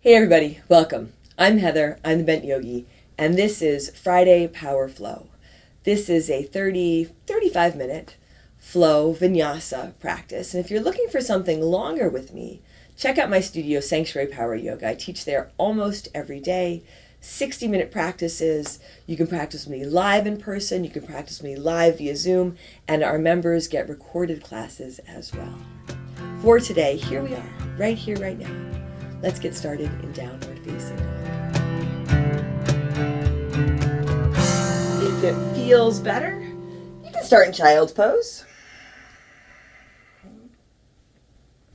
Hey everybody, welcome. I'm Heather, I'm the Bent Yogi, and this is Friday Power Flow. This is a 35 minute flow vinyasa practice, and if you're looking for something longer with me, check out my studio, Sanctuary Power Yoga. I teach there almost every day, 60-minute practices. You can practice with me live in person, you can practice with me live via Zoom, and our members get recorded classes as well. For today, here we are, right here, right now. Let's get started in downward facing dog. If it feels better, you can start in child's pose.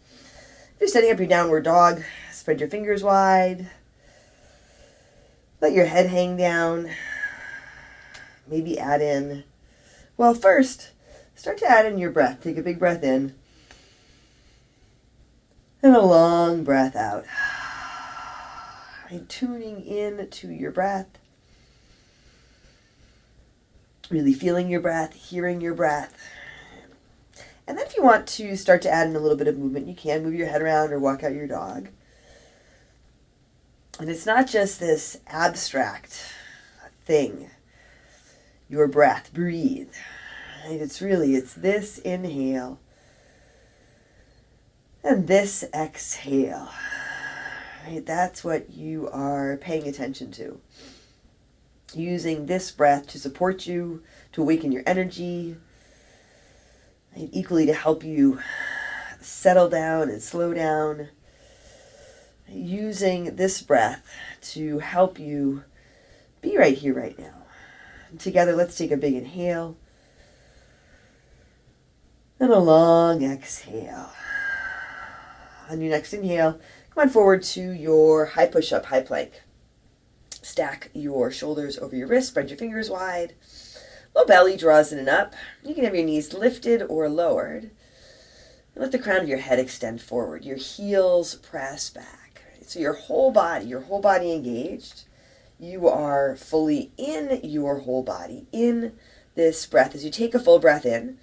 If you're setting up your downward dog, spread your fingers wide. Let your head hang down. Maybe add in, first, start to add in your breath. Take a big breath in. And a long breath out. And tuning in to your breath. Really feeling your breath, hearing your breath. And then if you want to start to add in a little bit of movement, you can move your head around or walk out your dog. And it's not just this abstract thing. Your breath, breathe. Right? It's this inhale. And this exhale, right? That's what you are paying attention to. Using this breath to support you, to awaken your energy, and equally to help you settle down and slow down. Using this breath to help you be right here, right now. And together, let's take a big inhale and a long exhale. On your next inhale, come on forward to your high push-up, high plank. Stack your shoulders over your wrists, spread your fingers wide. Low belly draws in and up. You can have your knees lifted or lowered. And let the crown of your head extend forward. Your heels press back. So your whole body engaged. You are fully in your whole body, in this breath. As you take a full breath in,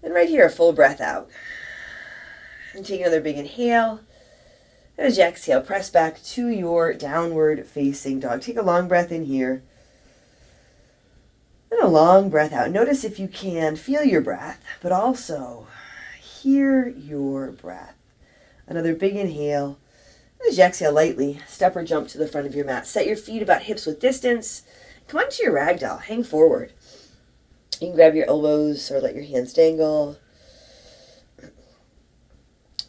and right here, a full breath out. And take another big inhale. And as you exhale, press back to your downward facing dog. Take a long breath in here. And a long breath out. Notice if you can feel your breath, but also hear your breath. Another big inhale. And as you exhale lightly, step or jump to the front of your mat. Set your feet about hips width distance. Come onto your ragdoll. Hang forward. You can grab your elbows or let your hands dangle.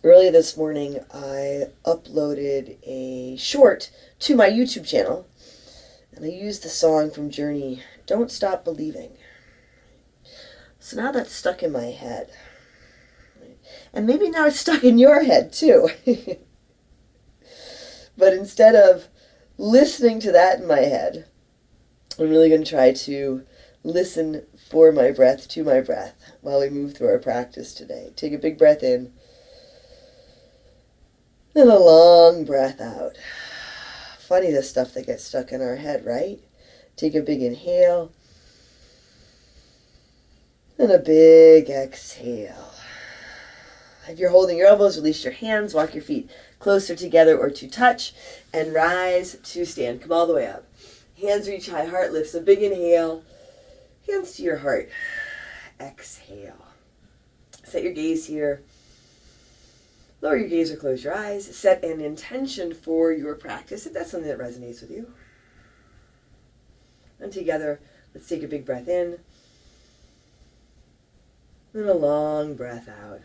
Early this morning, I uploaded a short to my YouTube channel, and I used the song from Journey, Don't Stop Believing. So now that's stuck in my head. And maybe now it's stuck in your head too. But instead of listening to that in my head, I'm really going to try to listen for my breath, to my breath, while we move through our practice today. Take a big breath in. And a long breath out. Funny the stuff that gets stuck in our head, right? Take a big inhale. And a big exhale. If you're holding your elbows, release your hands. Walk your feet closer together or to touch. And rise to stand. Come all the way up. Hands reach high, heart lifts. A big inhale. Hands to your heart. Exhale. Set your gaze here. Lower your gaze or close your eyes. Set an intention for your practice if that's something that resonates with you. And together, let's take a big breath in. And a long breath out.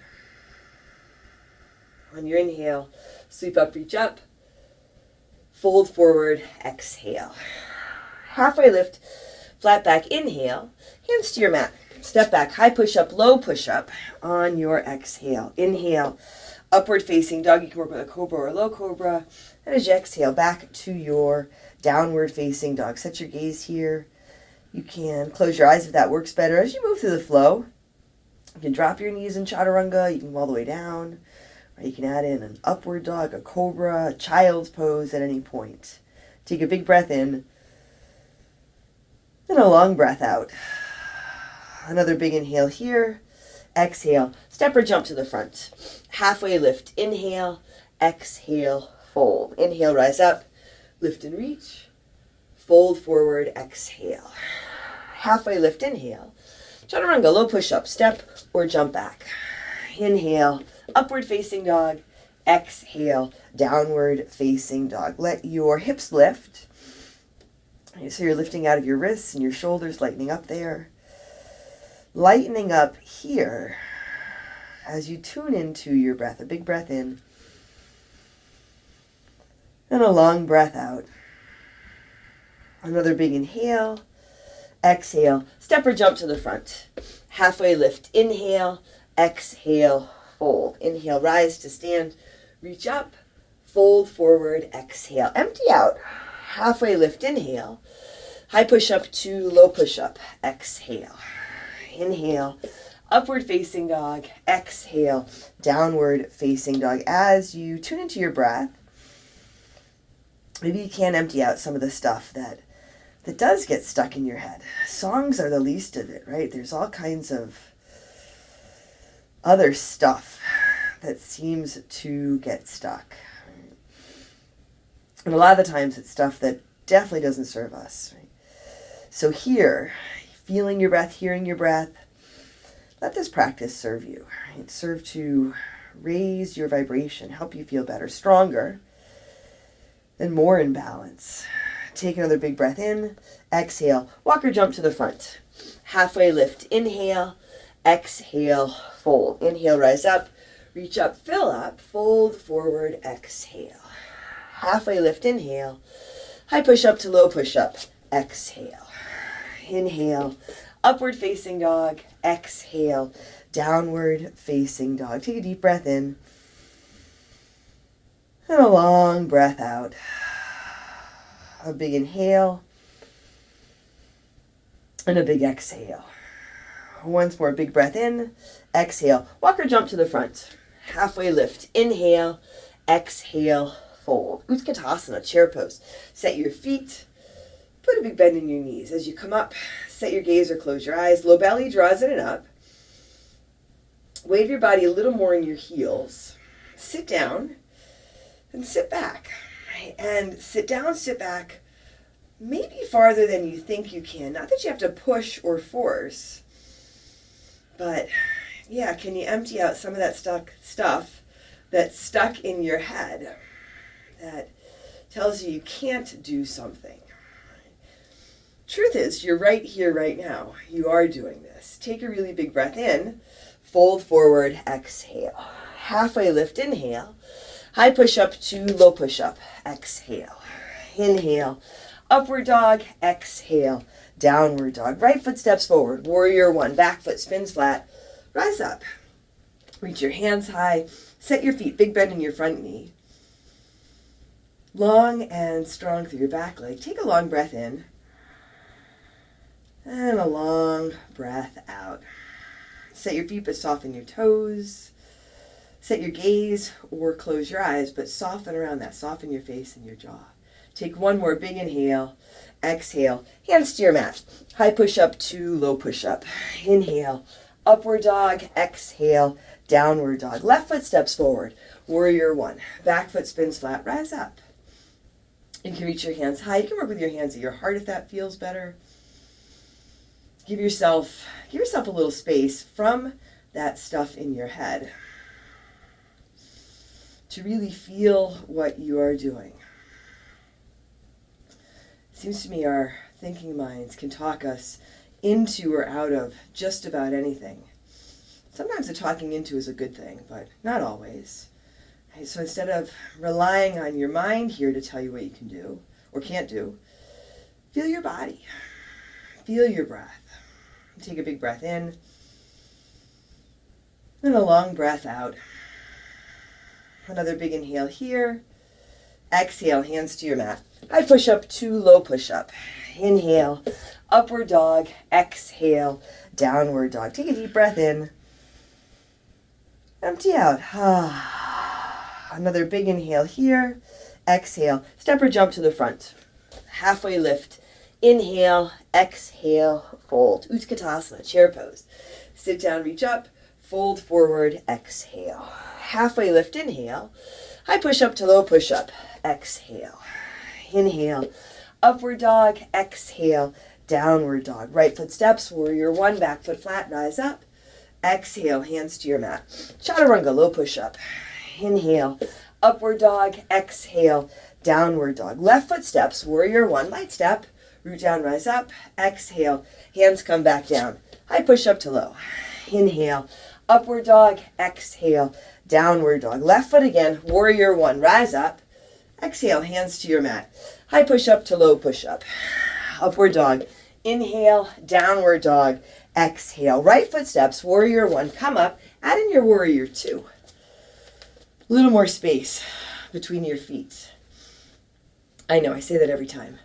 On your inhale, sweep up, reach up. Fold forward, exhale. Halfway lift, flat back, inhale. Hands to your mat. Step back, high push-up, low push-up on your exhale. Inhale. Upward facing dog, you can work with a cobra or a low cobra. And as you exhale, back to your downward facing dog. Set your gaze here. You can close your eyes if that works better. As you move through the flow, you can drop your knees in chaturanga. You can go all the way down. Or you can add in an upward dog, a cobra, a child's pose at any point. Take a big breath in. And a long breath out. Another big inhale here. Exhale. Step or jump to the front. Halfway lift. Inhale. Exhale. fold. Inhale, rise up, lift and reach. Fold forward, exhale. Halfway lift, inhale. Chaturanga, low push-up, step or jump back. Inhale, upward facing dog. Exhale, downward facing dog. Let your hips lift. So you're lifting out of your wrists and your shoulders, lightening up there. Lightening up here as you tune into your breath. A big breath in and a long breath out. Another big inhale. Exhale, step or jump to the front. Halfway lift, inhale. Exhale, fold. Inhale, rise to stand. Reach up, fold forward, exhale. Empty out. Halfway lift, inhale. High push-up to low push-up. Exhale. Inhale. Upward facing dog. Exhale. Downward facing dog. As you tune into your breath, maybe you can empty out some of the stuff that does get stuck in your head. Songs are the least of it, right? There's all kinds of other stuff that seems to get stuck. And a lot of the times it's stuff that definitely doesn't serve us. Right? So here, feeling your breath, hearing your breath, let this practice serve you. Right? Serve to raise your vibration, help you feel better, stronger, and more in balance. Take another big breath in. Exhale. Walk or jump to the front. Halfway lift. Inhale. Exhale. Fold. Inhale. Rise up. Reach up. Fill up. Fold forward. Exhale. Halfway lift. Inhale. High push up to low push up. Exhale. Inhale. Upward facing dog. Exhale. Downward facing dog. Take a deep breath in. And a long breath out. A big inhale. And a big exhale. Once more, big breath in. Exhale. Walk or jump to the front. Halfway lift. Inhale. Exhale. Fold. Katasana, chair pose. Set your feet. Put a big bend in your knees. As you come up, set your gaze or close your eyes. Low belly draws in and up. Wave your body a little more in your heels. Sit down and sit back. And sit down, sit back, maybe farther than you think you can. Not that you have to push or force, but yeah, can you empty out some of that stuff that's stuck in your head that tells you you can't do something? Truth is, you're right here, right now. You are doing this. Take a really big breath in, fold forward, exhale. Halfway lift, inhale. High push-up to low push-up. Exhale. Inhale. Upward dog. Exhale. Downward dog. Right foot steps forward. Warrior one. Back foot spins flat. Rise up. Reach your hands high. Set your feet. Big bend in your front knee. Long and strong through your back leg. Take a long breath in. And a long breath out. Set your feet but soften your toes. Set your gaze or close your eyes, but soften around that. Soften your face and your jaw. Take one more big inhale. Exhale. Hands to your mat. High push-up to low push-up. Inhale. Upward dog. Exhale. Downward dog. Left foot steps forward. Warrior one. Back foot spins flat. Rise up. You can reach your hands high. You can work with your hands at your heart if that feels better. Give yourself a little space from that stuff in your head to really feel what you are doing. It seems to me our thinking minds can talk us into or out of just about anything. Sometimes the talking into is a good thing, but not always. Okay, so instead of relying on your mind here to tell you what you can do or can't do, feel your body. Feel your breath. Take a big breath in and a long breath out. Another big inhale here. Exhale, hands to your mat. High push-up to low push-up. Inhale, upward dog. Exhale, downward dog. Take a deep breath in. Empty out. Another big inhale here. Exhale, step or jump to the front. Halfway lift. Inhale, exhale, fold. Katasana, chair pose. Sit down, reach up, fold forward, exhale. Halfway lift, inhale. High push-up to low push-up. Exhale. Inhale. Upward dog. Exhale. Downward dog. Right foot steps. Warrior one. Back foot flat. Rise up. Exhale. Hands to your mat. Chaturanga. Low push-up. Inhale. Upward dog. Exhale. Downward dog. Left foot steps. Warrior one. Light step. Root down. Rise up. Exhale. Hands come back down. High push-up to low. Inhale. Upward dog. Exhale. Downward dog. Left foot again. Warrior one. Rise up. Exhale. Hands to your mat. High push-up to low push-up. Upward dog. Inhale. Downward dog. Exhale. Right foot steps. Warrior one. Come up. Add in your warrior two. A little more space between your feet. I know I say that every time.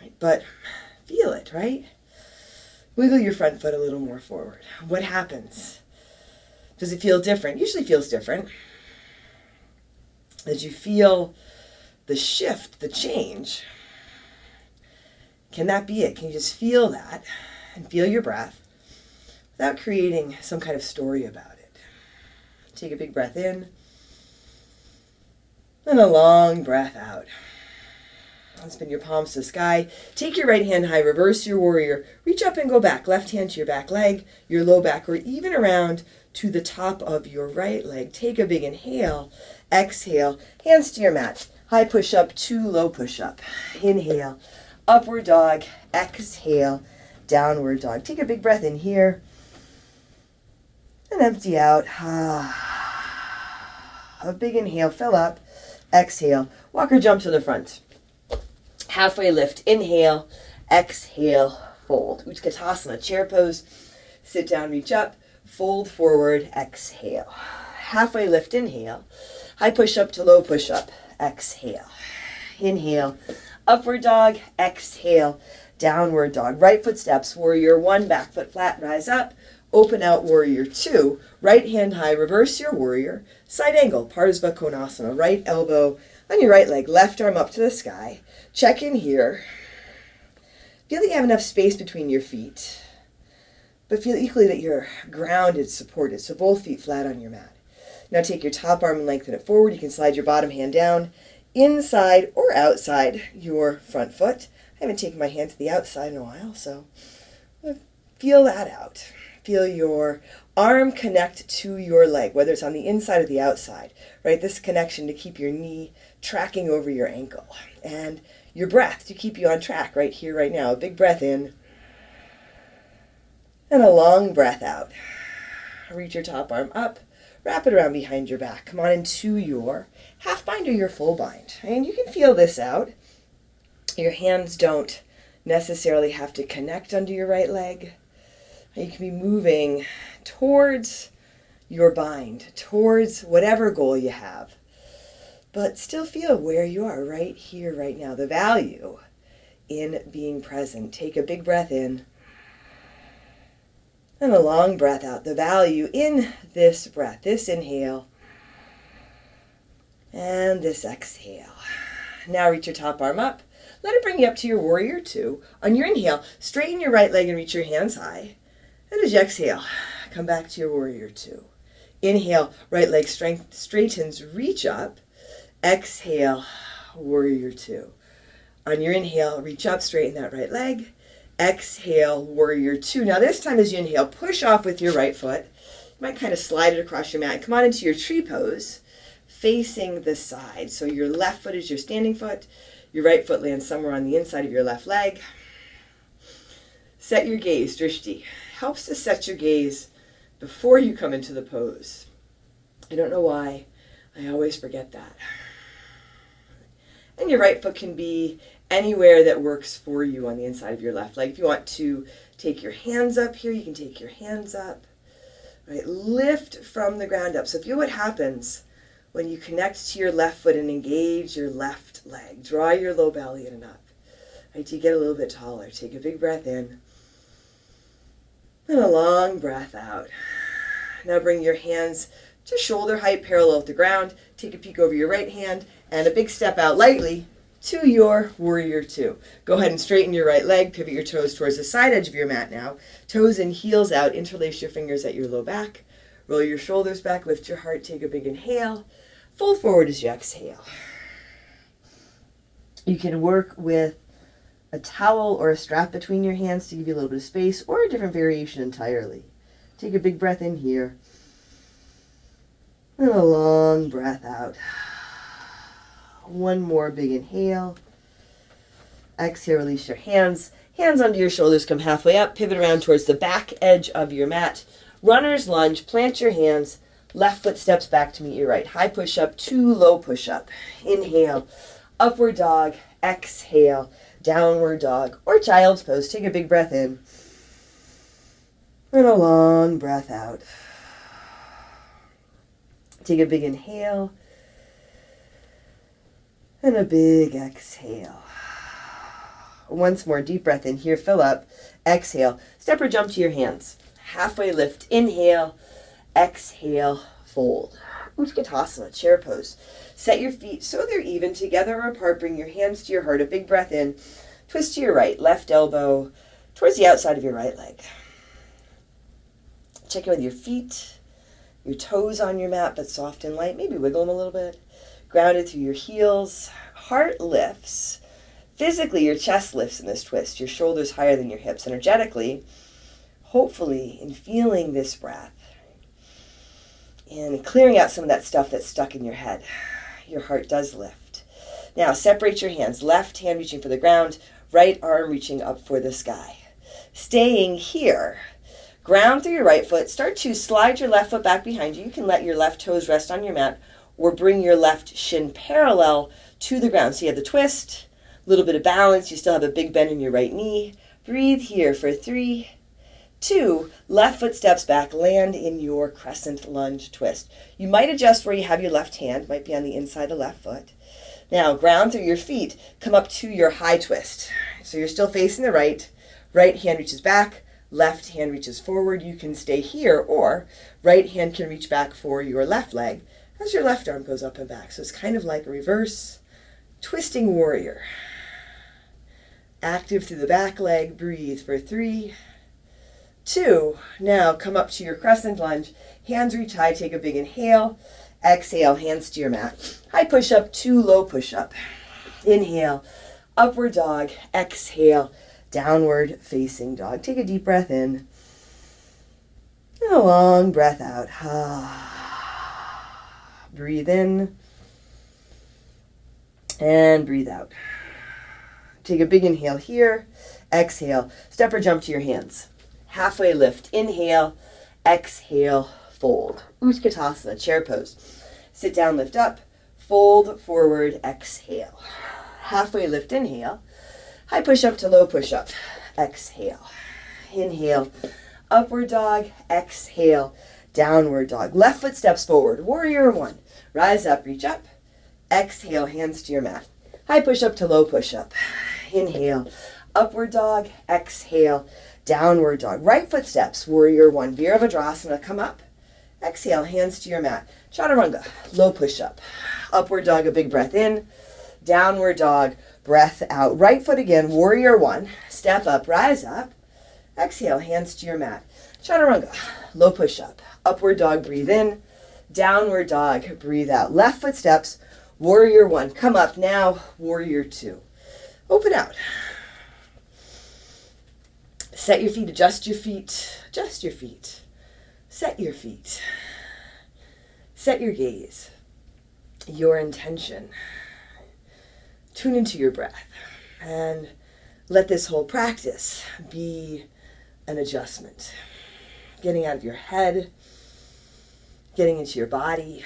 Right? But feel it, right? Wiggle your front foot a little more forward. What happens? Does it feel different? Usually feels different. As you feel the shift, the change, can that be it? Can you just feel that and feel your breath without creating some kind of story about it? Take a big breath in and a long breath out. Spin your palms to the sky. Take your right hand high, reverse your warrior. Reach up and go back. Left hand to your back leg, your low back, or even around to the top of your right leg. Take a big inhale. Exhale. Hands to your mat. High push-up to low push-up. Inhale. Upward dog. Exhale. Downward dog. Take a big breath in here. And empty out. A big inhale. Fill up. Exhale. Walk or jump to the front. Halfway lift, inhale, exhale, fold. Katasana, chair pose, sit down, reach up, fold forward, exhale. Halfway lift, inhale, high push up to low push up, exhale. Inhale, upward dog, exhale, downward dog. Right foot steps, warrior one, back foot flat, rise up, open out, warrior two. Right hand high, reverse your warrior, side angle, Parsva Konasana. Right elbow on your right leg, left arm up to the sky. Check in here. Feel that you have enough space between your feet, but feel equally that you're grounded, supported, so both feet flat on your mat. Now take your top arm and lengthen it forward. You can slide your bottom hand down, inside or outside your front foot. I haven't taken my hand to the outside in a while, so feel that out. Feel your arm connect to your leg, whether it's on the inside or the outside, right? This connection to keep your knee tracking over your ankle. And your breath to keep you on track right here, right now. A big breath in and a long breath out. Reach your top arm up, wrap it around behind your back. Come on into your half bind or your full bind. And you can feel this out. Your hands don't necessarily have to connect under your right leg. You can be moving towards your bind, towards whatever goal you have. But still feel where you are right here, right now. The value in being present. Take a big breath in and a long breath out. The value in this breath, this inhale and this exhale. Now reach your top arm up. Let it bring you up to your warrior two. On your inhale, straighten your right leg and reach your hands high. And as you exhale, come back to your warrior two. Inhale, right leg straightens, reach up. Exhale, warrior two. On your inhale, reach up, straighten that right leg. Exhale, warrior two. Now this time as you inhale, push off with your right foot. You might kind of slide it across your mat. Come on into your tree pose, facing the side. So your left foot is your standing foot. Your right foot lands somewhere on the inside of your left leg. Set your gaze, drishti. Helps to set your gaze before you come into the pose. I don't know why. I always forget that. And your right foot can be anywhere that works for you on the inside of your left leg. If you want to take your hands up here, you can take your hands up. Right? Lift from the ground up. So feel what happens when you connect to your left foot and engage your left leg. Draw your low belly in and up. Right? You get a little bit taller. Take a big breath in and a long breath out. Now bring your hands to shoulder height, parallel with the ground. Take a peek over your right hand and a big step out lightly to your warrior two. Go ahead and straighten your right leg. Pivot your toes towards the side edge of your mat now. Toes and heels out. Interlace your fingers at your low back. Roll your shoulders back. Lift your heart. Take a big inhale. Fold forward as you exhale. You can work with a towel or a strap between your hands to give you a little bit of space, or a different variation entirely. Take a big breath in here. And a long breath out. One more big inhale. Exhale, release your hands. Hands under your shoulders, come halfway up. Pivot around towards the back edge of your mat. Runner's lunge, plant your hands. Left foot steps back to meet your right. High push-up to low push-up. Inhale, upward dog. Exhale, downward dog or child's pose. Take a big breath in. And a long breath out. Take a big inhale. And a big exhale. Once more, deep breath in here, fill up. Exhale, step or jump to your hands. Halfway lift, inhale. Exhale, fold. Katasana, chair pose. Set your feet so they're even, together or apart. Bring your hands to your heart. A big breath in. Twist to your right, left elbow towards the outside of your right leg. Check in with your feet, your toes on your mat, but soft and light. Maybe wiggle them a little bit. Grounded through your heels. Heart lifts. Physically, your chest lifts in this twist. Your shoulders higher than your hips. Energetically, hopefully, in feeling this breath and clearing out some of that stuff that's stuck in your head, your heart does lift. Now, separate your hands. Left hand reaching for the ground. Right arm reaching up for the sky. Staying here. Ground through your right foot. Start to slide your left foot back behind you. You can let your left toes rest on your mat or bring your left shin parallel to the ground. So you have the twist, a little bit of balance. You still have a big bend in your right knee. Breathe here for 3, 2. Left foot steps back. Land in your crescent lunge twist. You might adjust where you have your left hand. Might be on the inside of the left foot. Now, ground through your feet. Come up to your high twist. So you're still facing the right. Right hand reaches back. Left hand reaches forward. You can stay here, or right hand can reach back for your left leg as your left arm goes up and back. So it's kind of like a reverse twisting warrior. Active through the back leg. Breathe for 3, 2. Now come up to your crescent lunge. Hands reach high. Take a big inhale. Exhale, hands to your mat. High push-up to low push-up. Inhale, upward dog. Exhale, downward facing dog. Take a deep breath in. And a long breath out. Breathe in. And breathe out. Take a big inhale here. Exhale, step or jump to your hands. Halfway lift. Inhale, exhale, fold. Katasana, chair pose. Sit down, lift up, fold forward, exhale. Halfway lift, inhale. High push-up to low push-up. Exhale. Inhale, upward dog, exhale, downward dog. Left foot steps forward, warrior 1. Rise up, reach up. Exhale, hands to your mat. High push-up to low push-up. Inhale, upward dog, exhale, downward dog. Right foot steps, warrior 1. Virabhadrasana, come up. Exhale, hands to your mat. Chaturanga, low push-up. Upward dog, a big breath in. Downward dog, breath out. Right foot again, warrior 1. Step up, rise up. Exhale, hands to your mat. Chaturanga, low push-up. Upward dog, breathe in. Downward dog, breathe out. Left foot steps, warrior 1. Come up now, warrior 2. Open out. Set your feet, adjust your feet, adjust your feet. Set your feet. Set your gaze, your intention. Tune into your breath and let this whole practice be an adjustment. Getting out of your head, getting into your body,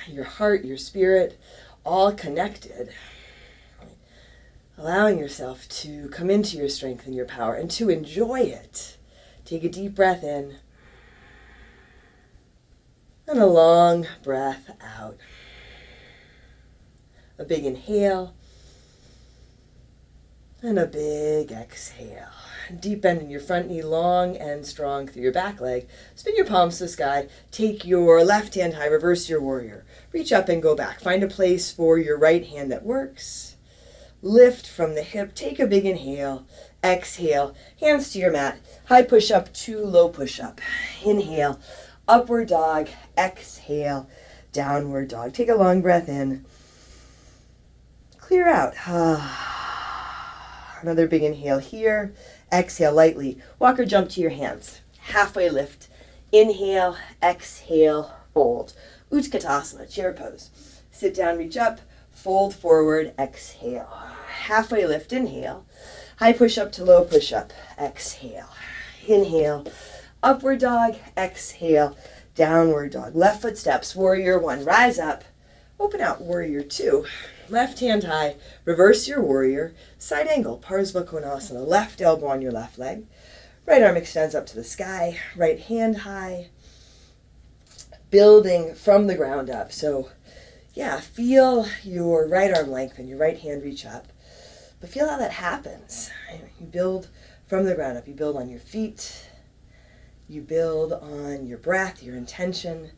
your heart, your spirit, all connected. Allowing yourself to come into your strength and your power and to enjoy it. Take a deep breath in. And a long breath out. A big inhale. And a big exhale. Deep bend in your front knee, long and strong through your back leg. Spin your palms to the sky. Take your left hand high, reverse your warrior. Reach up and go back. Find a place for your right hand that works. Lift from the hip. Take a big inhale. Exhale. Hands to your mat. High push-up to low push-up. Inhale. Upward dog, exhale, downward dog. Take a long breath in. Clear out. Another big inhale here. Exhale lightly. Walk or jump to your hands. Halfway lift. Inhale, exhale, fold. Katasana, chair pose. Sit down, reach up, fold forward, exhale. Halfway lift, inhale. High push-up to low push-up, exhale. Inhale, upward dog, exhale, downward dog. Left foot steps, warrior one, rise up. Open out, warrior two. Left hand high, reverse your warrior. Side angle, Parsva Konasana. Left elbow on your left leg. Right arm extends up to the sky. Right hand high. Building from the ground up. So, yeah, feel your right arm lengthen, your right hand reach up. But feel how that happens. You build from the ground up. You build on your feet. You build on your breath, your intention.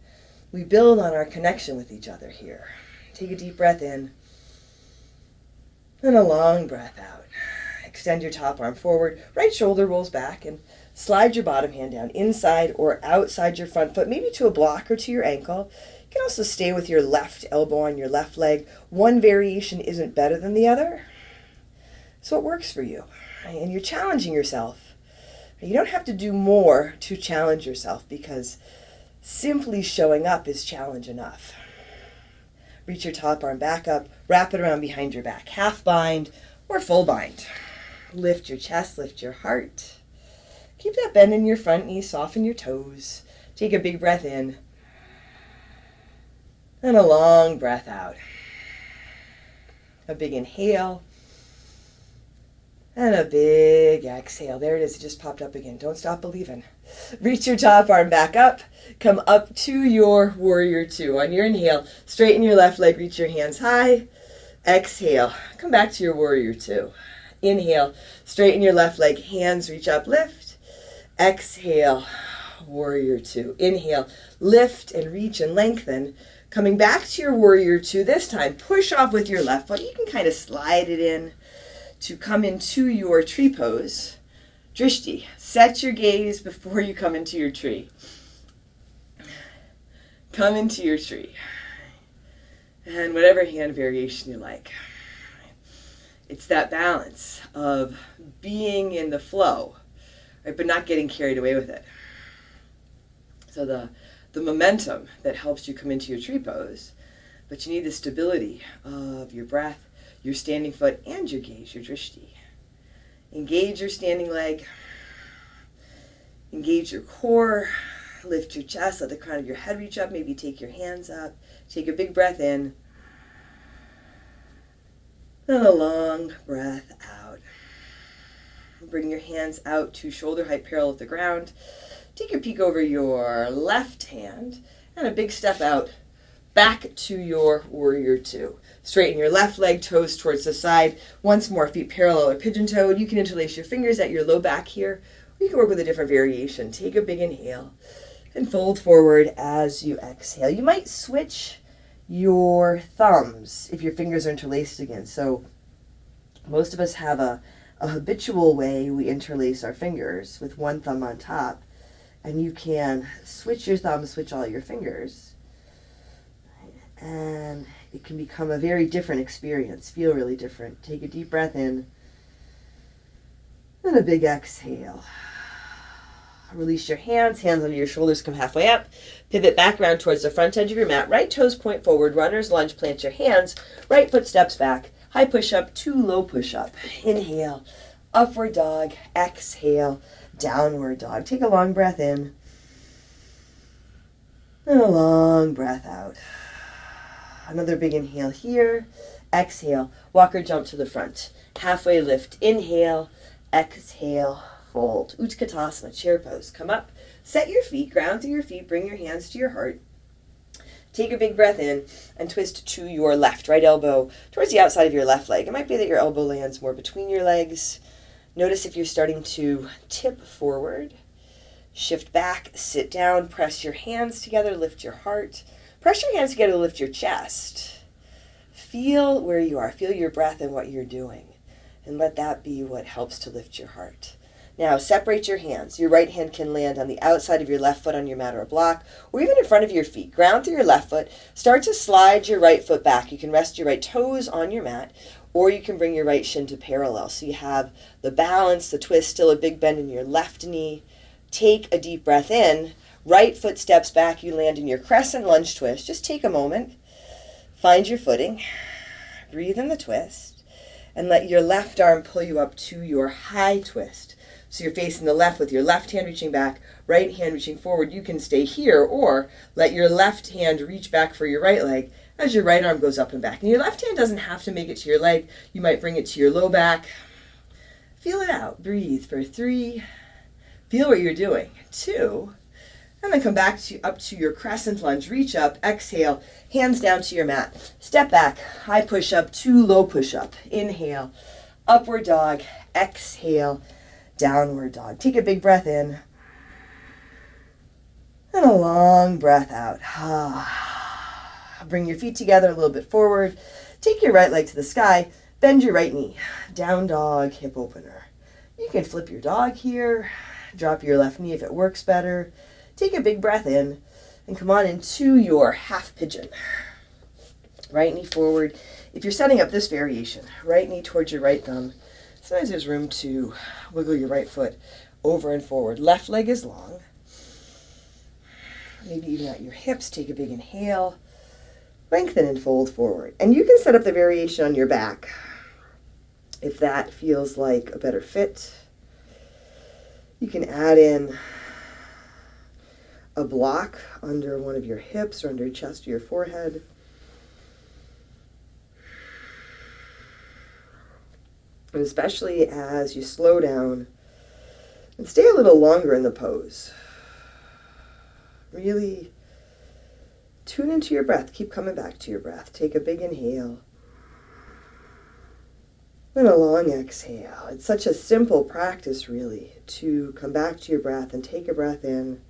We build on our connection with each other here. Take a deep breath in. And a long breath out. Extend your top arm forward. Right shoulder rolls back and slide your bottom hand down inside or outside your front foot, maybe to a block or to your ankle. You can also stay with your left elbow on your left leg. One variation isn't better than the other. So it works for you. And you're challenging yourself. You don't have to do more to challenge yourself because simply showing up is challenge enough. Reach your top arm back up, wrap it around behind your back. Half bind or full bind. Lift your chest, lift your heart. Keep that bend in your front knee, soften your toes. Take a big breath in. And a long breath out. A big inhale. And a big exhale. There it is. It just popped up again. Don't stop believing. Reach your top arm back up. Come up to your warrior two. On your inhale, straighten your left leg. Reach your hands high. Exhale. Come back to your warrior two. Inhale. Straighten your left leg. Hands reach up. Lift. Exhale. Warrior two. Inhale. Lift and reach and lengthen. Coming back to your warrior two. This time, push off with your left foot. You can kind of slide it in to come into your tree pose. Drishti, set your gaze before you come into your tree. Come into your tree. And whatever hand variation you like. It's that balance of being in the flow, right, but not getting carried away with it. So the momentum that helps you come into your tree pose, but you need the stability of your breath, your standing foot, and your gaze, your drishti. Engage your standing leg. Engage your core. Lift your chest. Let the crown of your head reach up. Maybe take your hands up. Take a big breath in. And a long breath out. Bring your hands out to shoulder height parallel with the ground. Take your peek over your left hand. And a big step out. Back to your warrior two. Straighten your left leg, toes towards the side. Once more, feet parallel or pigeon-toed. You can interlace your fingers at your low back here. Or you can work with a different variation. Take a big inhale and fold forward as you exhale. You might switch your thumbs if your fingers are interlaced again. So most of us have a habitual way we interlace our fingers with one thumb on top. And you can switch your thumbs, switch all your fingers. And it can become a very different experience, feel really different. Take a deep breath in, and a big exhale. Release your hands under your shoulders, come halfway up. Pivot back around towards the front edge of your mat. Right toes point forward, runner's lunge, plant your hands. Right foot steps back, high push-up to low push-up. Inhale, upward dog, exhale, downward dog. Take a long breath in, and a long breath out. Another big inhale here. Exhale. Walk or jump to the front. Halfway lift. Inhale. Exhale. Fold. Katasana, chair pose. Come up. Set your feet. Ground through your feet. Bring your hands to your heart. Take a big breath in and twist to your left. Right elbow towards the outside of your left leg. It might be that your elbow lands more between your legs. Notice if you're starting to tip forward. Shift back. Sit down. Press your hands together. Lift your heart. Press your hands together to lift your chest. Feel where you are. Feel your breath and what you're doing. And let that be what helps to lift your heart. Now separate your hands. Your right hand can land on the outside of your left foot on your mat or a block, or even in front of your feet. Ground through your left foot. Start to slide your right foot back. You can rest your right toes on your mat, or you can bring your right shin to parallel. So you have the balance, the twist, still a big bend in your left knee. Take a deep breath in. Right foot steps back. You land in your crescent lunge twist. Just take a moment. Find your footing. Breathe in the twist. And let your left arm pull you up to your high twist. So you're facing the left with your left hand reaching back, right hand reaching forward. You can stay here or let your left hand reach back for your right leg as your right arm goes up and back. And your left hand doesn't have to make it to your leg. You might bring it to your low back. Feel it out. Breathe for 3. Feel what you're doing. 2. And then come back up to your crescent lunge. Reach up. Exhale. Hands down to your mat. Step back. High push-up to low push-up. Inhale. Upward dog. Exhale. Downward dog. Take a big breath in. And a long breath out. Bring your feet together a little bit forward. Take your right leg to the sky. Bend your right knee. Down dog, hip opener. You can flip your dog here. Drop your left knee if it works better. Take a big breath in and come on into your half pigeon. Right knee forward. If you're setting up this variation, right knee towards your right thumb. Sometimes there's room to wiggle your right foot over and forward. Left leg is long. Maybe even at your hips, take a big inhale. Lengthen and fold forward. And you can set up the variation on your back if that feels like a better fit. You can add in a block under one of your hips or under your chest or your forehead. And especially as you slow down and stay a little longer in the pose. Really tune into your breath. Keep coming back to your breath. Take a big inhale. And a long exhale. It's such a simple practice, really, to come back to your breath and take a breath in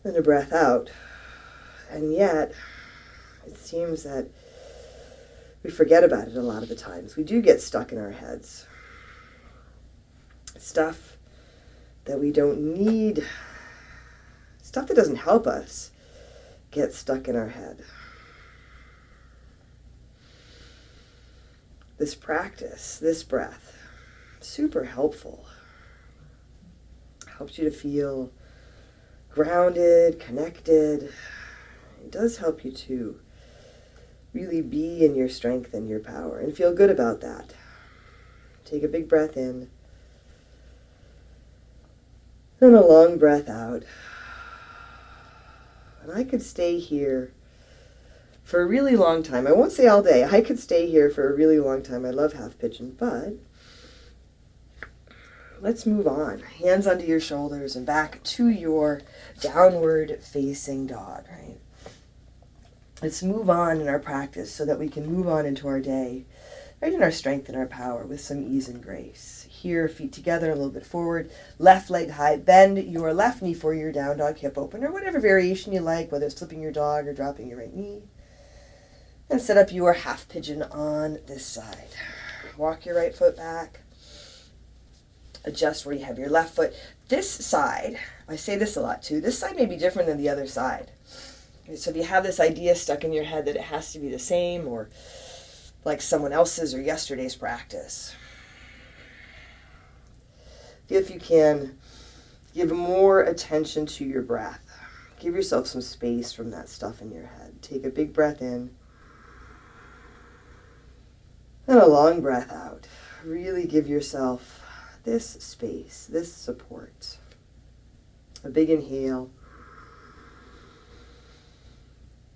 and a breath out. And yet, it seems that we forget about it a lot of the times. We do get stuck in our heads. Stuff that we don't need, stuff that doesn't help us, gets stuck in our head. This practice, this breath, super helpful. Helps you to feel grounded, connected. It does help you to really be in your strength and your power and feel good about that. Take a big breath in and a long breath out. And I could stay here for a really long time. I won't say all day. I could stay here for a really long time. I love half pigeon, but let's move on. Hands under your shoulders and back to your downward facing dog, right? Let's move on in our practice so that we can move on into our day, right, in our strength and our power with some ease and grace. Here, feet together, a little bit forward, left leg high, bend your left knee for your down dog hip opener, whatever variation you like, whether it's flipping your dog or dropping your right knee. And set up your half pigeon on this side. Walk your right foot back. Adjust where you have your left foot. This side, I say this a lot too, this side may be different than the other side. So if you have this idea stuck in your head that it has to be the same or like someone else's or yesterday's practice, if you can give more attention to your breath, give yourself some space from that stuff in your head. Take a big breath in and a long breath out. Really give yourself this space, this support. A big inhale.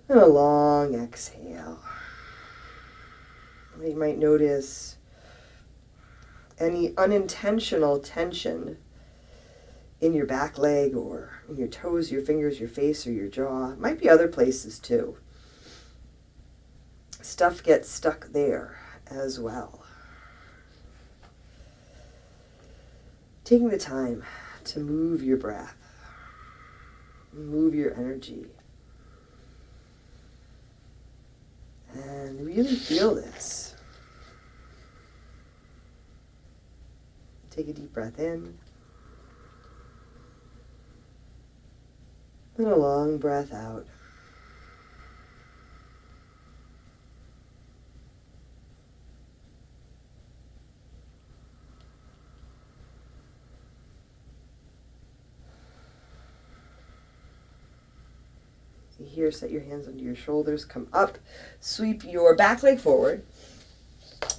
And a long exhale. You might notice any unintentional tension in your back leg or in your toes, your fingers, your face, or your jaw. It might be other places too. Stuff gets stuck there as well. Taking the time to move your breath, move your energy, and really feel this. Take a deep breath in. And a long breath out. Here, set your hands under your shoulders, come up, sweep your back leg forward,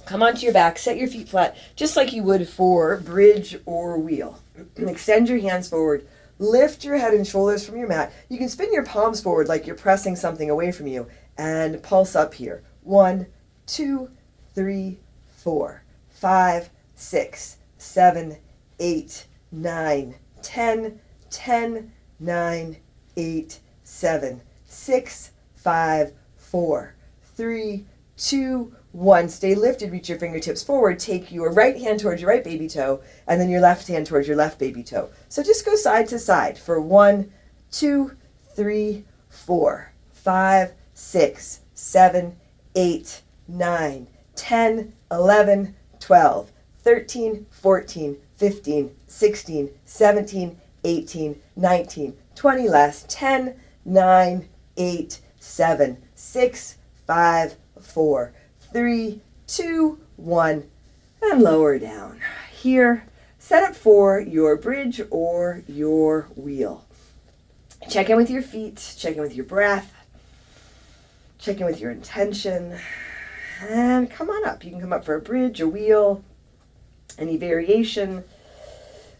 come onto your back, set your feet flat, just like you would for bridge or wheel. Extend your hands forward, lift your head and shoulders from your mat. You can spin your palms forward like you're pressing something away from you, and pulse up here. 1, 2, 3, 4, 5, 6, 7, 8, 9, 10, 10, 9, 8, 7, 6, 5, 4, 3, 2, 1. Stay lifted, reach your fingertips forward, take your right hand towards your right baby toe, and then your left hand towards your left baby toe. So just go side to side for 1, 2, 3, 4, 5, 6, 7, 8, 9, 10, 11, 12, 13, 14, 15, 16, 17, 18, 19, 20 last. 10, 9, 8, 7, 6, 5, 4, 3, 2, 1, and lower down. Here, set up for your bridge or your wheel. Check in with your feet, check in with your breath, check in with your intention, and come on up. You can come up for a bridge, a wheel, any variation,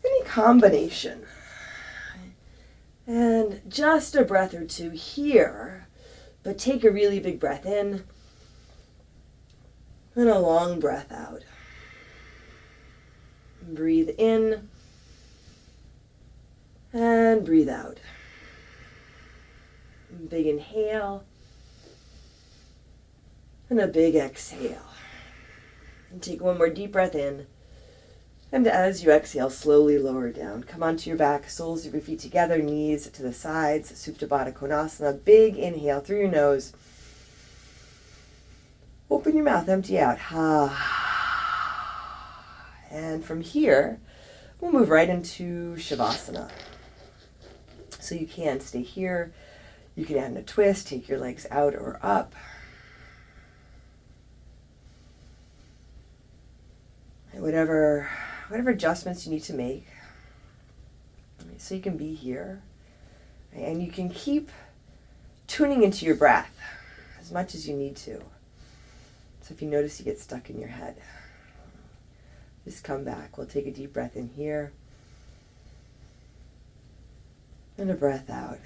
any combination. And just a breath or two here, but take a really big breath in and a long breath out. Breathe in and breathe out. Big inhale and a big exhale. And take one more deep breath in. And as you exhale, slowly lower down. Come onto your back, soles of your feet together, knees to the sides, Supta Baddha Konasana. Big inhale through your nose. Open your mouth, empty out. And from here, we'll move right into Shavasana. So you can stay here. You can add in a twist, take your legs out or up. And whatever adjustments you need to make. So you can be here. And you can keep tuning into your breath as much as you need to. So if you notice you get stuck in your head, just come back. We'll take a deep breath in here. And a breath out.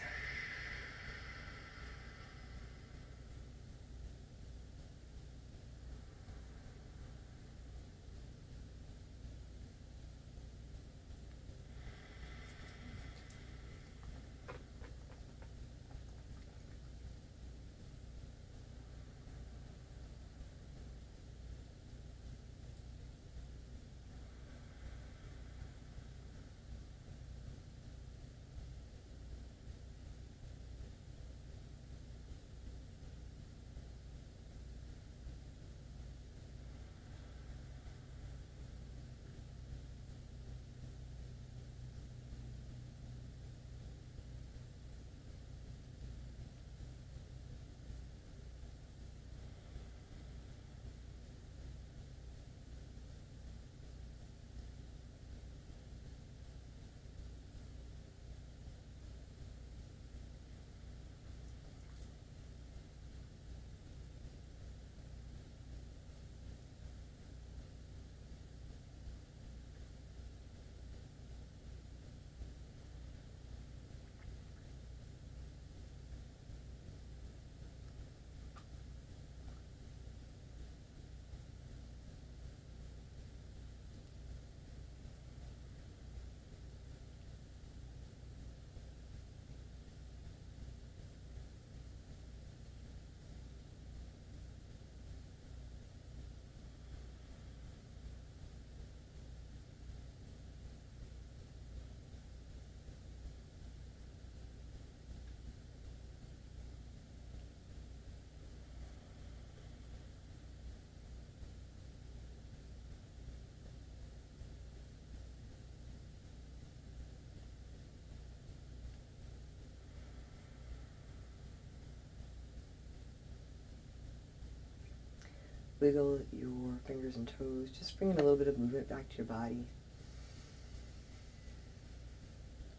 wiggle your fingers and toes, just bringing a little bit of movement back to your body.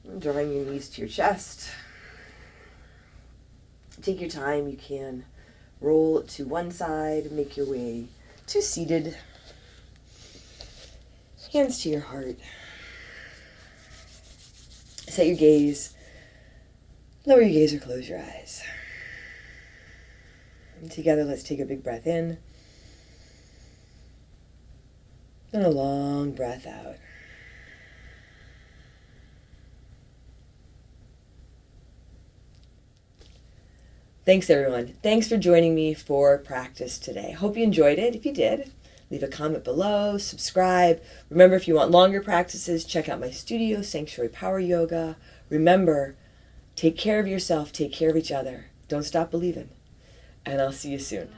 And drawing your knees to your chest. Take your time. You can roll to one side, make your way to seated. Hands to your heart. Set your gaze. Lower your gaze or close your eyes. And together, let's take a big breath in. And a long breath out. Thanks, everyone. Thanks for joining me for practice today. Hope you enjoyed it. If you did, leave a comment below, subscribe. Remember, if you want longer practices, check out my studio, Sanctuary Power Yoga. Remember, take care of yourself, take care of each other. Don't stop believing. And I'll see you soon.